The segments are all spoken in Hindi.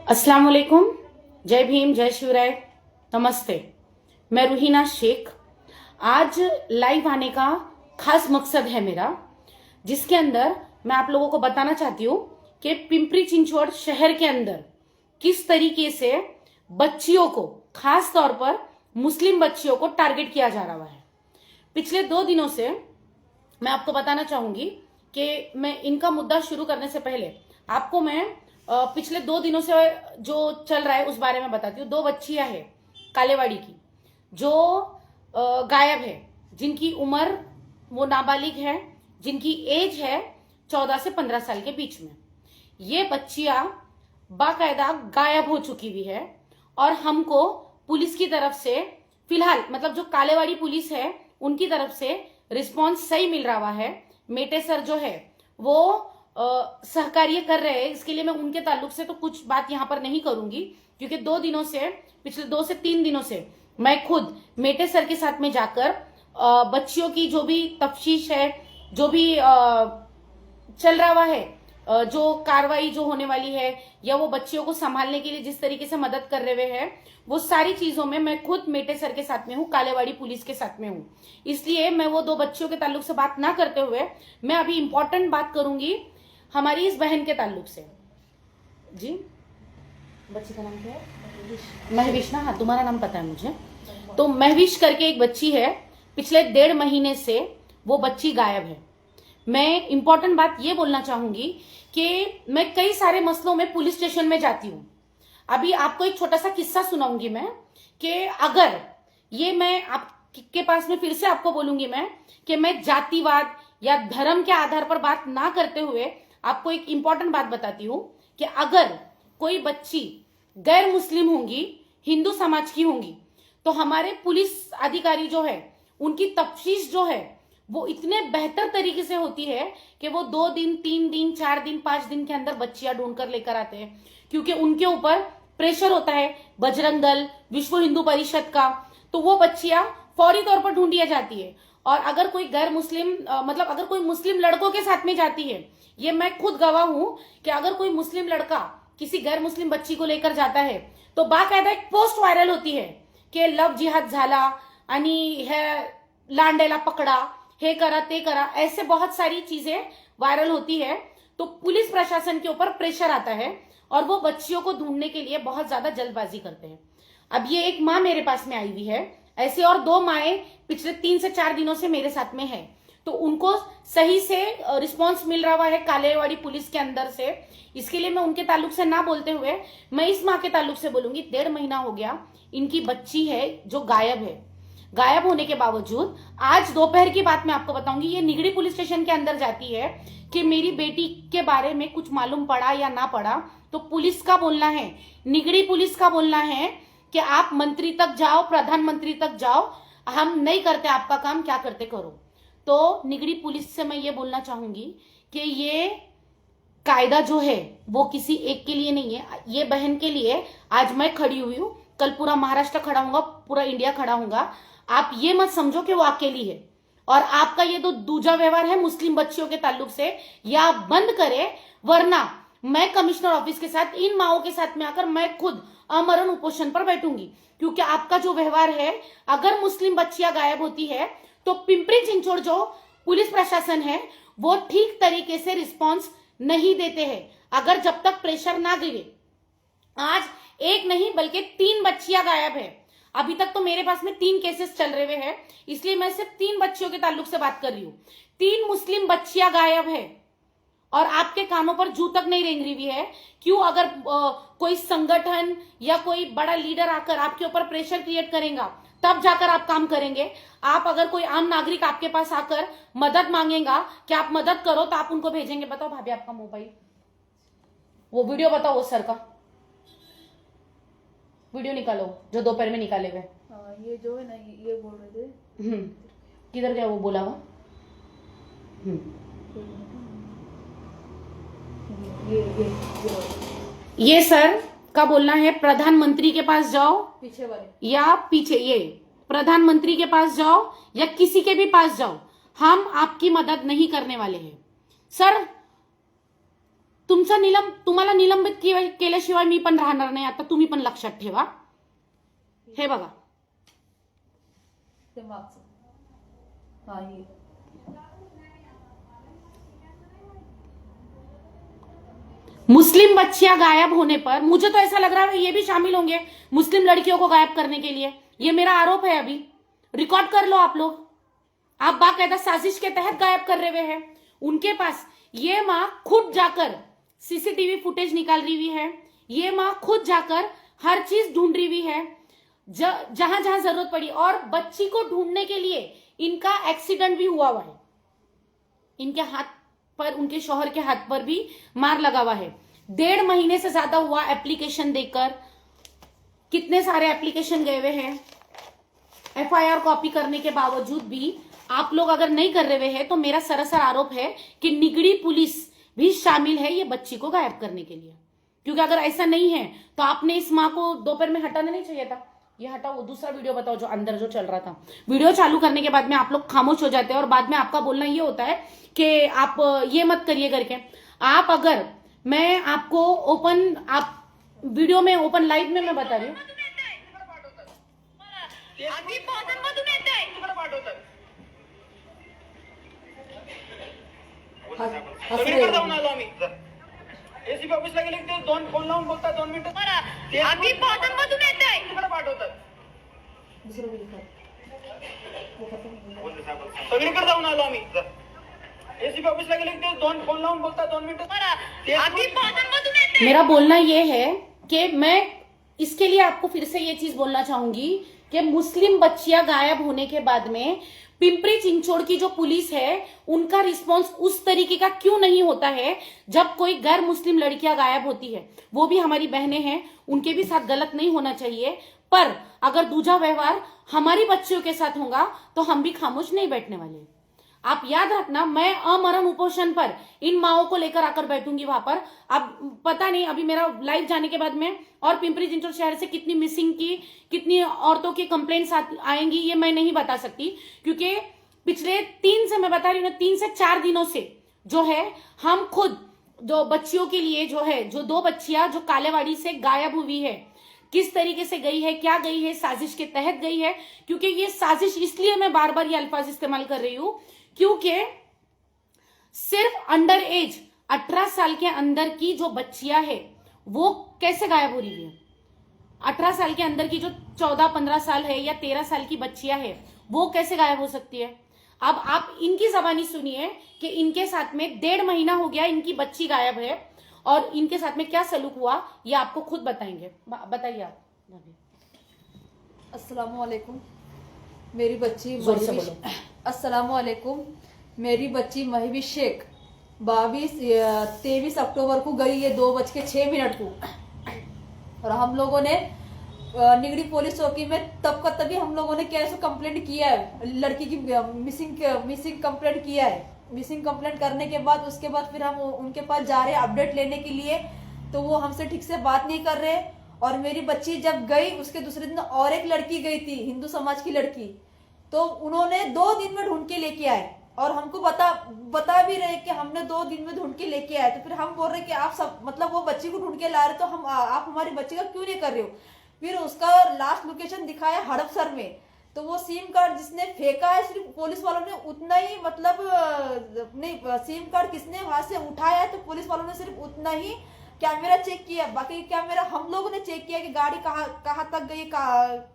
अस्सलाम वालेकुम, जय भीम, जय शिवराय, नमस्ते। मैं रूहीना शेख। आज लाइव आने का खास मकसद है मेरा, जिसके अंदर मैं आप लोगों को बताना चाहती हूँ कि पिंपरी चिंचवड़ शहर के अंदर किस तरीके से बच्चियों को, खास तौर पर मुस्लिम बच्चियों को टारगेट किया जा रहा है। पिछले 2 दिनों से मैं आपको बताना चाहूंगी कि मैं इनका मुद्दा शुरू करने से पहले आपको मैं पिछले 2 दिनों से जो चल रहा है उस बारे में बताती हूँ। 2 बच्चियां हैं कालेवाड़ी की जो गायब है, जिनकी उम्र वो नाबालिग है, जिनकी एज है 14 से 15 साल के बीच में। ये बच्चियां बाकायदा गायब हो चुकी हुई है और हमको पुलिस की तरफ से फिलहाल, मतलब जो कालेवाड़ी पुलिस है उनकी तरफ से रिस्पांस सही मिल रहा है। मेटे सर जो है वो सहकार्य कर रहे हैं। इसके लिए मैं उनके ताल्लुक से तो कुछ बात यहाँ पर नहीं करूंगी, क्योंकि 2 दिनों से, पिछले 2 से 3 दिनों से मैं खुद मेटे सर के साथ में जाकर बच्चियों की जो भी तफ्तीश है, जो भी चल रहा है, जो कार्रवाई जो होने वाली है, या वो बच्चियों को संभालने के लिए जिस तरीके से मदद कर रहे हैं, वो सारी चीजों में मैं खुद मेटे सर के साथ में हूँ, कालेवाड़ी पुलिस के साथ में हूँ। इसलिए मैं वो 2 बच्चियों के ताल्लुक से बात ना करते हुए मैं अभी इंपॉर्टेंट बात करूंगी हमारी इस बहन के ताल्लुक से। जी, बच्ची का नाम क्या है? महविश ना? हाँ, तुम्हारा नाम पता है मुझे। तो महविश करके एक बच्ची है, पिछले 1.5 महीने से वो बच्ची गायब है। मैं इंपॉर्टेंट बात ये बोलना चाहूंगी कि मैं कई सारे मसलों में पुलिस स्टेशन में जाती हूँ। अभी आपको एक छोटा सा किस्सा सुनाऊंगी मैं, कि अगर ये मैं आपके पास में फिर से आपको बोलूंगी मैं कि मैं जातिवाद या धर्म के आधार पर बात ना करते हुए आपको एक इंपॉर्टेंट बात बताती हूं कि अगर कोई बच्ची गैर मुस्लिम होंगी, हिंदू समाज की होंगी, तो हमारे पुलिस अधिकारी जो है उनकी तफ्तीश जो है वो इतने बेहतर तरीके से होती है कि वो 2 दिन, 3 दिन, 4 दिन, 5 दिन के अंदर बच्चियां ढूंढ कर लेकर आते हैं, क्योंकि उनके ऊपर प्रेशर होता है बजरंग दल, विश्व हिंदू परिषद का। तो वो बच्चियां फौरी तौर पर ढूंढी जाती है। और अगर कोई गैर मुस्लिम, मतलब अगर कोई मुस्लिम लड़कों के साथ में जाती है, ये मैं खुद गवाह हूं कि अगर कोई मुस्लिम लड़का किसी गैर मुस्लिम बच्ची को लेकर जाता है तो बाकायदा एक पोस्ट वायरल होती है कि लव जिहाद झाला आणि हे लांडेला पकड़ा, हे करा ते करा, ऐसे बहुत सारी चीजें वायरल होती है। तो पुलिस प्रशासन के ऊपर प्रेशर आता है और वो बच्चियों को ढूंढने के लिए बहुत ज्यादा जल्दबाजी करते हैं। अब ये एक माँ मेरे पास में आई हुई है, ऐसे और 2 माएं पिछले 3 से 4 दिनों से मेरे साथ में है। तो उनको सही से रिस्पांस मिल रहा है कालेवाड़ी पुलिस के अंदर से। इसके लिए मैं उनके ताल्लुक से ना बोलते हुए मैं इस माँ के ताल्लुक से बोलूंगी। 1.5 महीना हो गया इनकी बच्ची है जो गायब है। गायब होने के बावजूद आज दोपहर की बात मैं आपको बताऊंगी, ये निगड़ी पुलिस स्टेशन के अंदर जाती है कि मेरी बेटी के बारे में कुछ मालूम पड़ा या ना पड़ा। तो पुलिस का बोलना है, निगड़ी पुलिस का बोलना है कि आप मंत्री तक जाओ, प्रधानमंत्री तक जाओ, हम नहीं करते आपका काम, क्या करते करो। तो निगड़ी पुलिस से मैं ये बोलना चाहूंगी कि ये कायदा जो है वो किसी एक के लिए नहीं है। ये बहन के लिए आज मैं खड़ी हुई हूं, कल पूरा महाराष्ट्र खड़ा होगा, पूरा इंडिया खड़ा होगा। आप ये मत समझो कि वो अकेली है। और आपका ये तो दूजा व्यवहार है मुस्लिम बच्चियों के ताल्लुक से, या आप बंद करे, वरना मैं कमिश्नर ऑफिस के साथ, इन माओं के साथ में आकर मैं खुद अमरण उपोषण पर बैठूंगी। क्योंकि आपका जो व्यवहार है, अगर मुस्लिम बच्चियां गायब होती है तो पिंपरी चिंचवड़ जो पुलिस प्रशासन है वो ठीक तरीके से रिस्पांस नहीं देते हैं। अगर जब तक प्रेशर ना गिरे, आज 1 नहीं बल्कि 3 बच्चियां गायब है। अभी तक तो मेरे पास में 3 केसेस चल रहे हैं, इसलिए मैं सिर्फ 3 बच्चियों के ताल्लुक से बात कर रही हूं। 3 मुस्लिम बच्चियां गायब है और आपके कानों पर जू तक नहीं रेंग रही हुई है। क्यों? अगर कोई संगठन या कोई बड़ा लीडर आकर आपके ऊपर प्रेशर क्रिएट करेगा तब जाकर आप काम करेंगे। आप अगर कोई आम नागरिक आपके पास आकर मदद मांगेगा कि आप मदद करो, तो आप उनको भेजेंगे। बताओ भाभी, आपका मोबाइल, वो वीडियो बताओ, वो सर का वीडियो निकालो जो दोपहर में निकाले हुए। ये जो है ना, ये बोल रहे थे। किधर गया वो बोला हुआ? ये सर का बोलना है प्रधानमंत्री के पास जाओ, पीछे वाले या पीछे, ये प्रधानमंत्री के पास जाओ या किसी के भी पास जाओ, हम आपकी मदद नहीं करने वाले हैं। सर तुम्हाला निलंबित केल्याशिवाय मी पण राहणार नाही. आता तुम्ही पण लक्षात ठेवा. हे बघा, ते मागचं. हा ये मुस्लिम बच्चियां गायब होने पर मुझे तो ऐसा लग रहा है ये भी शामिल होंगे मुस्लिम लड़कियों को गायब करने के लिए. ये मेरा आरोप है. अभी रिकॉर्ड कर लो आप लोग. आप बाकायदा साजिश के तहत गायब कर रहे हुए हैं. उनके पास ये माँ खुद जाकर सीसीटीवी फुटेज निकाल रही हुई है. ये माँ खुद जाकर हर चीज ढूंढ रही हुई है जहां जहां जरूरत पड़ी. और बच्ची को ढूंढने के लिए इनका एक्सीडेंट भी हुआ है. इनके हाथ पर, उनके शौहर के हाथ पर भी मार लगा हुआ है. 1.5 महीने से ज्यादा हुआ एप्लीकेशन देकर. कितने सारे एप्लीकेशन गए हुए हैं. एफआईआर कॉपी करने के बावजूद भी आप लोग अगर नहीं कर रहे हैं तो मेरा सरासर आरोप है कि निगड़ी पुलिस भी शामिल है ये बच्ची को गायब करने के लिए. क्योंकि अगर ऐसा नहीं है तो आपने इस माँ को दोपहर में हटाना नहीं चाहिए था. ये हटाओ. वो दूसरा वीडियो बताओ जो अंदर जो चल रहा था. वीडियो चालू करने के बाद में आप लोग खामोश हो जाते हैं और बाद में आपका बोलना ये होता है कि आप ये मत करिए करके. आप अगर, मैं आपको ओपन, आप वीडियो में ओपन लाइव में मैं बता रही हूँ. सगळीकडे जाऊन आलो आम्ही. एसीपी ऑफिसला गेले ते 2 फोन लावून बोलतात 2 मिनिटं. आम्ही मधून येत आहे तिकडे पाठवतात. दुसरं बिल कर. सगळीकडे जाऊन आलो आम्ही. एसीपी ऑफिसला गेले ते 2 फोन लावून बोलतात 2 मिनिटं. आम्ही मधून येत. मेरा बोलना ये है कि मैं इसके लिए आपको फिर से ये चीज बोलना चाहूंगी कि मुस्लिम बच्चियां गायब होने के बाद में पिंपरी चिंचोड़ की जो पुलिस है उनका रिस्पांस उस तरीके का क्यों नहीं होता है. जब कोई गैर मुस्लिम लड़कियां गायब होती है, वो भी हमारी बहनें हैं, उनके भी साथ गलत नहीं होना चाहिए. पर अगर दूजा व्यवहार हमारी बच्चियों के साथ होगा तो हम भी खामोश नहीं बैठने वाले. आप याद रखना, मैं अमरण उपोषण पर इन माओं को लेकर आकर बैठूंगी वहां पर. अब पता नहीं अभी मेरा लाइव जाने के बाद में और पिंपरी चिंचवड शहर से कितनी मिसिंग की, कितनी औरतों की कंप्लेंट्स आएंगी ये मैं नहीं बता सकती. क्योंकि पिछले 3 से, मैं बता रही हूँ ना, 3 से 4 दिनों से जो है हम खुद जो बच्चियों के लिए जो है, जो 2 बच्चियां जो कालेवाड़ी से गायब हुई है, किस तरीके से गई है, क्या गई है, साजिश के तहत गई है. क्योंकि ये साजिश, इसलिए मैं बार बार ये अल्फाज इस्तेमाल कर रही हूं क्योंकि सिर्फ अंडर एज 18 साल के अंदर की जो बच्चियां है वो कैसे गायब हो रही है. 18 साल के अंदर की जो 14-15 साल है या 13 साल की बच्चियां है वो कैसे गायब हो सकती है. अब आप इनकी जबानी सुनिए कि इनके साथ में 1.5 महीना हो गया इनकी बच्ची गायब है और इनके साथ में क्या सलूक हुआ ये आपको खुद बताएंगे. बताइए आप. अस्सलामुअलैकुम. मेरी बच्ची जोर से बोलो. अस्सलामुअलैकुम. मेरी बच्ची महवी शेख 23 अक्टूबर को गई है 2:06 को. और हम लोगों ने निगड़ी पुलिस चौकी में तब का तभी हम लोगों ने कैसे कंप्लेंट किया है. लड़की की मिसिंग कंप्लेंट किया है. मिसिंग कंप्लेंट करने के बाद उसके बाद फिर हम उनके पास जा रहे हैं अपडेट लेने के लिए, तो वो हमसे ठीक से बात नहीं कर रहे. और मेरी बच्ची जब गई उसके दूसरे दिन और एक लड़की गई थी, हिंदू समाज की लड़की, तो उन्होंने 2 दिन में ढूंढ के लेके आए और हमको बता भी रहे कि हमने 2 दिन में ढूंढ के लेके आए. तो फिर हम बोल रहे कि आप सब, मतलब वो बच्ची को ढूंढ के ला रहे तो हम, आप हमारी बच्ची का क्यों नहीं कर रहे हो. फिर उसका लास्ट लोकेशन दिखाया हड़पसर में. तो वो सिम कार्ड जिसने फेंका है, सिर्फ पुलिस वालों ने उतना ही, मतलब नहीं, सिम कार्ड किसने वहां से उठाया है तो पुलिस वालों ने सिर्फ उतना ही कैमरा चेक किया. बाकी कैमरा हम लोगों ने चेक किया कि गाड़ी कहाँ तक गई,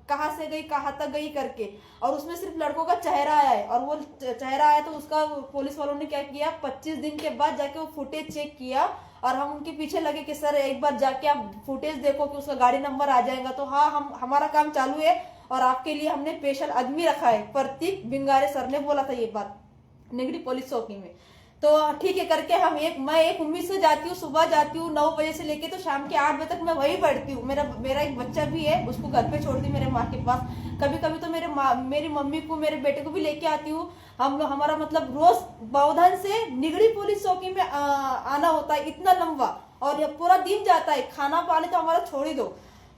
कहाँ से गई, कहाँ तक गई करके. और उसमें सिर्फ लड़कों का चेहरा आया है. और वो चेहरा आया तो उसका पुलिस वालों ने क्या किया, 25 दिन के बाद जाके वो फुटेज चेक किया. और हम उनके पीछे लगे कि सर एक बार जाके आप फुटेज देखो कि उसका गाड़ी नंबर आ जाएगा. तो हाँ, हमारा काम चालू है और आपके लिए हमने स्पेशल आदमी रखा है. प्रतीक बिंगारे सर ने बोला था ये बात निगड़ी पुलिस चौकी में. तो ठीक है करके मैं एक उम्मीद से जाती हूँ, सुबह जाती हूँ 9 बजे से लेके तो शाम के 8 बजे तक मैं वही बैठती हूँ. मेरा एक बच्चा भी है, उसको घर पे छोड़ती हूँ मेरे माँ के पास. कभी कभी तो मेरी मम्मी को, मेरे बेटे को भी लेके आती हूँ. हमारा मतलब रोज बावधान से निगड़ी पुलिस चौकी में आना होता है, इतना लंबा. और पूरा दिन जाता है. खाना पानी तो हमारा छोड़ ही दो.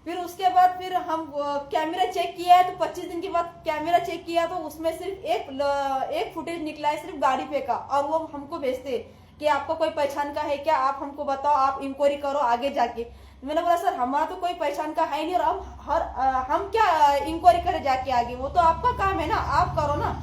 फिर उसके बाद फिर हम कैमरा चेक किया है तो 25 दिन के बाद कैमरा चेक किया तो उसमें सिर्फ एक फुटेज निकला है, सिर्फ गाड़ी पे का. और वो हमको भेजते कि आपका कोई पहचान का है क्या, आप हमको बताओ, आप इंक्वायरी करो आगे जाके। मैंने बोला सर हमारा तो कोई पहचान का है नहीं, और हम क्या इंक्वायरी करें जाके आगे, वो तो आपका काम है ना, आप करो ना।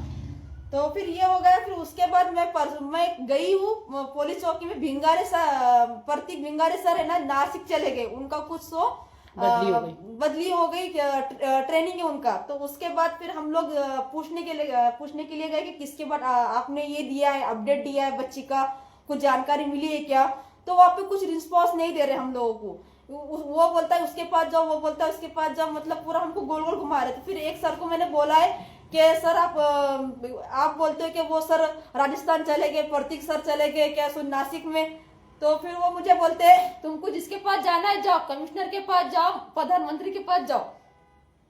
तो फिर ये हो गया। फिर उसके बाद मैं गई हूँ पुलिस चौकी में। भिंगारे सर, प्रतीक भिंगारे सर है ना, नासिक चले गए, उनका कुछ तो बदली हो गई ट्रेनिंग है उनका। तो उसके बाद फिर हम लोग पूछने के लिए गए कि किसके बाद आपने ये दिया है, अपडेट दिया है, बच्ची का कुछ जानकारी मिली है क्या। तो वहाँ पे कुछ रिस्पॉन्स नहीं दे रहे हम लोगों को। वो बोलता है उसके पास जाओ, वो बोलता है उसके पास जाओ, मतलब पूरा हमको गोल गोल घुमा रहे थे। फिर एक सर को मैंने बोला है कि सर आप बोलते हो कि वो सर राजस्थान चले गए, प्रतीक सर चले गए क्या सुन नासिक में। तो फिर वो मुझे बोलते हैं तुमको जिसके पास जाना है जाओ, कमिश्नर के पास जाओ, प्रधानमंत्री के पास जाओ,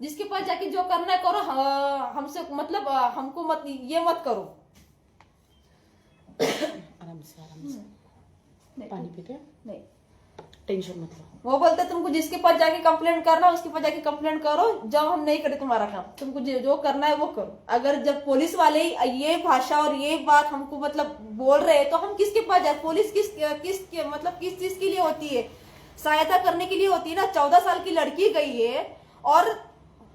जिसके पास जाके जो करना है करो, हमसे मतलब हमको मत करो। आराम से पानी पीते नहीं, टेंशन मत लो। वो बोलते तुमको जिसके पास जाके कंप्लेंट करना उसके पास जाके कंप्लेंट करो, जब हम नहीं करे तुम्हारा काम, तुमको जो करना है वो करो। अगर जब पुलिस वाले ये भाषा और ये बात हमको मतलब बोल रहे हैं तो हम किसके पास जाए। पुलिस किस चीज के लिए होती है, सहायता करने के लिए होती है ना। 14 साल की लड़की गई है और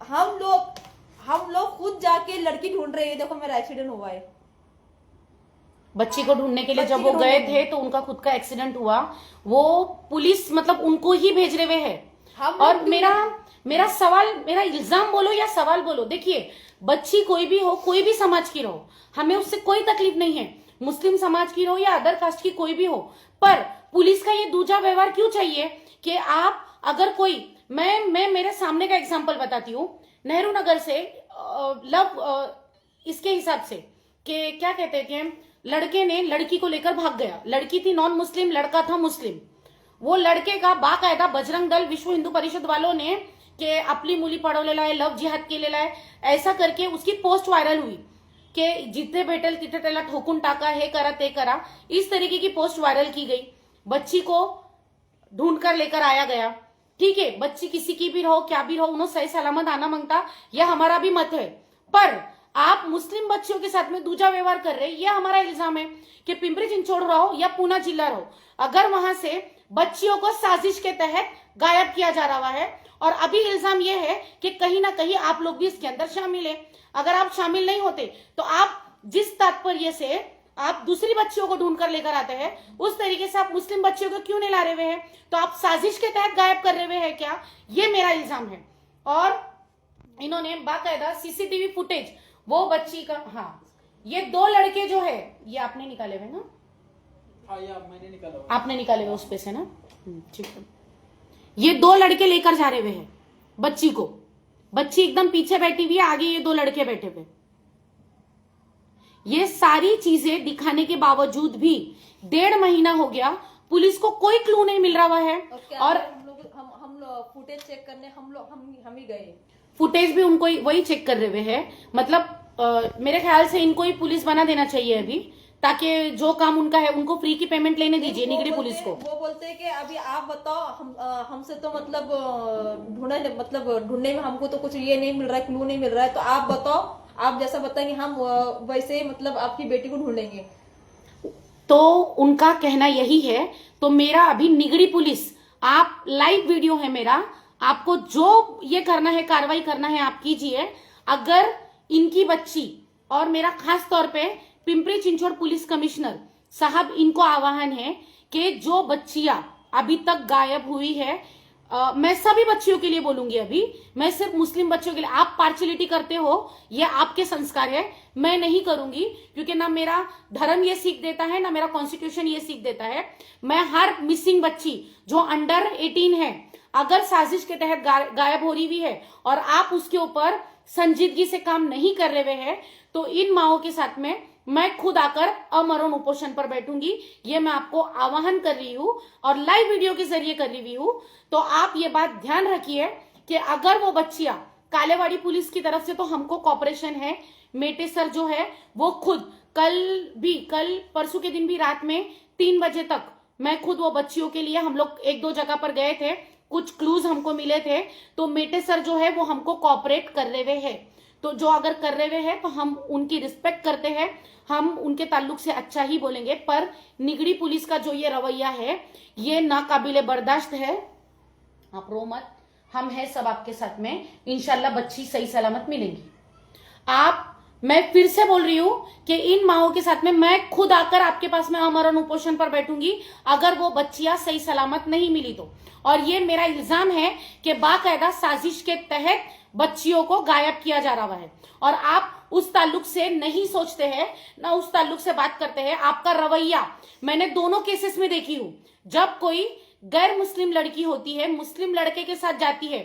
हम लोग खुद जाके लड़की ढूंढ रहे हैं। देखो मेरा एक्सीडेंट हुआ है, बच्ची को ढूंढने के लिए जब वो गए थे तो उनका खुद का एक्सीडेंट हुआ, वो पुलिस मतलब उनको ही भेज रहे हुए है। और मेरा सवाल, मेरा इल्जाम बोलो या सवाल बोलो, देखिए बच्ची कोई भी हो, कोई भी समाज की रहो, हमें उससे कोई तकलीफ नहीं है, मुस्लिम समाज की रहो या अदर कास्ट की कोई भी हो, पर पुलिस का ये दूजा व्यवहार क्यों चाहिए कि आप अगर कोई, मैं मेरे सामने का एग्जाम्पल बताती हूँ। नेहरू नगर से इसके हिसाब से कि क्या कहते हैं, लड़के ने लड़की को लेकर भाग गया, लड़की थी नॉन मुस्लिम, लड़का था मुस्लिम। वो लड़के का बाकायदा बजरंग दल, विश्व हिंदू परिषद वालों ने कि अपली मुली पडवलेला आहे, लव जिहाद केलेला आहे, ऐसा करके उसकी पोस्ट वायरल हुई कि जिथे भेटेल तिथे त्याला ठोकून टाका, हे करा ते करा, इस तरीके की पोस्ट वायरल की गई। बच्ची को ढूंढ कर लेकर आया गया, ठीक है, बच्ची किसी की भी रहो क्या भी रहो, उन्होंने सही सलामत आना मांगता, यह हमारा भी मत है। पर आप मुस्लिम बच्चियों के साथ में दूजा व्यवहार कर रहे हैं, यह हमारा इल्जाम है कि पिंपरी चिंचवड रहो या पूना जिला रहो, अगर वहां से बच्चियों को साजिश के तहत गायब किया जा रहा है। और अभी इल्जाम यह है कि कहीं ना कहीं आप लोग भी इसके अंदर शामिल है। अगर आप शामिल नहीं होते तो आप जिस तात्पर्य से आप दूसरी बच्चियों को ढूंढ कर लेकर आते हैं, उस तरीके से आप मुस्लिम बच्चियों को क्यों नहीं ला रहे हुए हैं? तो आप साजिश के तहत गायब कर रहे हुए हैं क्या? ये मेरा इल्जाम है। और इन्होंने बाकायदा सीसीटीवी फुटेज, वो बच्ची का, हाँ, ये 2 लड़के जो है, ये आपने निकाले हुए ना? हाँ, मैंने निकाला, आपने निकाले हुए उस पे से ना, ठीक है। ये 2 लड़के लेकर जा रहे हुए हैं बच्ची को, बच्ची एकदम पीछे बैठी हुई है, आगे ये 2 लड़के बैठे हुए। ये सारी चीजें दिखाने के बावजूद भी 1.5 महीना हो गया, पुलिस को कोई क्लू नहीं मिल रहा है। और हम लोग फुटेज चेक करने हम ही गए, फुटेज भी उनको वही चेक कर रहे हुए हैं। मतलब मेरे ख्याल से इनको ही पुलिस बना देना चाहिए अभी, ताकि जो काम उनका है उनको फ्री की पेमेंट लेने दीजिए निगड़ी पुलिस को। वो बोलते हैं कि अभी आप बताओ, हमसे तो मतलब ढूंढने में हमको तो कुछ ये नहीं मिल रहा है, क्लू नहीं मिल रहा है, तो आप बताओ, आप जैसा बताएंगे हम वैसे मतलब आपकी बेटी को ढूंढेंगे। तो उनका कहना यही है। तो मेरा अभी निगड़ी पुलिस, आप लाइव वीडियो है मेरा, आपको जो ये करना है, कार्रवाई करना है आप कीजिए। अगर इनकी बच्ची, और मेरा खास तौर पे पिंपरी चिंचवड पुलिस कमिश्नर साहब, इनको आह्वान है कि जो बच्चियां अभी तक गायब हुई है, मैं सभी बच्चियों के लिए बोलूंगी, अभी मैं सिर्फ मुस्लिम बच्चियों के लिए, आप पार्शियलिटी करते हो, ये आपके संस्कार है, मैं नहीं करूंगी, क्योंकि ना मेरा धर्म ये सीख देता है, ना मेरा कॉन्स्टिट्यूशन ये सीख देता है। मैं हर मिसिंग बच्ची जो अंडर 18 है, अगर साजिश के तहत गायब हो रही हुई है और आप उसके ऊपर संजीदगी से काम नहीं कर रहे हैं, तो इन माओं के साथ में मैं खुद आकर अमरण उपोषण पर बैठूंगी। ये मैं आपको आह्वान कर रही हूं और लाइव वीडियो के जरिए कर रही हूं। तो आप ये बात ध्यान रखिए कि अगर वो बच्चियां कालेवाड़ी पुलिस की तरफ से, तो हमको कॉपरेशन है। मेटे सर जो है वो खुद कल परसों के दिन भी रात में 3 बजे तक मैं खुद वो बच्चियों के लिए, हम लोग 1-2 जगह पर गए थे, कुछ क्लूज हमको मिले थे, तो मेटे सर जो है वो हमको कॉपरेट कर रहे हुए हैं। तो जो अगर कर रहे हुए हैं तो हम उनकी रिस्पेक्ट करते हैं, हम उनके ताल्लुक से अच्छा ही बोलेंगे। पर निगड़ी पुलिस का जो ये रवैया है ये नाकाबिले बर्दाश्त है। आप रो मत, हम हैं सब आपके साथ में, इंशाल्लाह बच्ची सही सलामत मिलेंगी। मैं फिर से बोल रही हूं कि इन माओं के साथ में मैं खुद आकर आपके पास में अमरण उपोषण पर बैठूंगी अगर वो बच्चियां सही सलामत नहीं मिली तो। और ये मेरा इल्जाम है कि बाकायदा साजिश के तहत बच्चियों को गायब किया जा रहा है और आप उस ताल्लुक से नहीं सोचते हैं, ना उस ताल्लुक से बात करते हैं। आपका रवैया मैंने दोनों केसेस में देखी हूं, जब कोई गैर मुस्लिम लड़की होती है, मुस्लिम लड़के के साथ जाती है,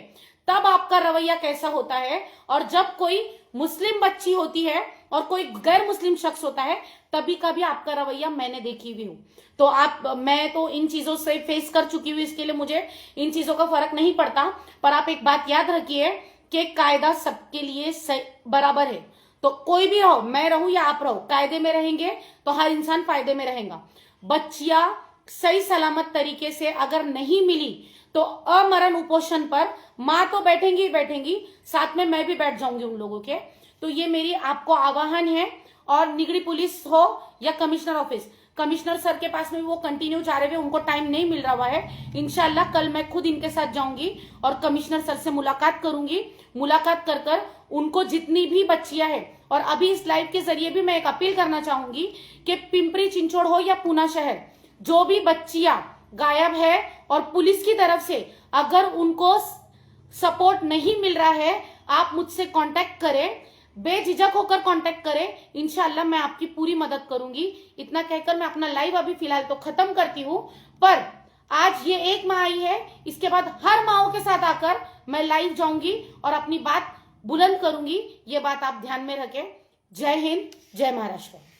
तब आपका रवैया कैसा होता है, और जब कोई मुस्लिम बच्ची होती है और कोई गैर मुस्लिम शख्स होता है तभी का भी आपका रवैया मैंने देखी हुई हूं। तो मैं तो इन चीजों से फेस कर चुकी हूँ, इसके लिए मुझे इन चीजों का फर्क नहीं पड़ता। पर आप एक बात याद रखिए कि कायदा सबके लिए बराबर है। तो कोई भी रहो, मैं रहूं या आप रहो, कायदे में रहेंगे तो हर इंसान फायदे में रहेगा। बच्चियां सही सलामत तरीके से अगर नहीं मिली तो अमरण उपोषण पर मां तो बैठेंगी बैठेंगी, साथ में मैं भी बैठ जाऊंगी उन लोगों के। तो ये मेरी आपको आह्वान है। और निगड़ी पुलिस हो या कमिश्नर ऑफिस, कमिश्नर सर के पास में वो कंटिन्यू जा रहे हैं, उनको टाइम नहीं मिल रहा है। इंशाल्लाह कल मैं खुद इनके साथ जाऊंगी और कमिश्नर सर से मुलाकात करूंगी। मुलाकात कर कर उनको जितनी भी बच्चियां हैं, और अभी इस लाइव के जरिए भी मैं एक अपील करना चाहूंगी कि पिंपरी चिंचोड़ हो या पूना शहर, जो भी बच्चियां गायब है और पुलिस की तरफ से अगर उनको सपोर्ट नहीं मिल रहा है, आप मुझसे कांटेक्ट करें, बेझिझक होकर कांटेक्ट करें, इंशाल्लाह मैं आपकी पूरी मदद करूंगी। इतना कहकर मैं अपना लाइव अभी फिलहाल तो खत्म करती हूं। पर आज ये एक माह आई है, इसके बाद हर माओं के साथ आकर मैं लाइव जाऊंगी और अपनी बात बुलंद करूंगी। ये बात आप ध्यान में रखें। जय हिंद, जय महाराष्ट्र।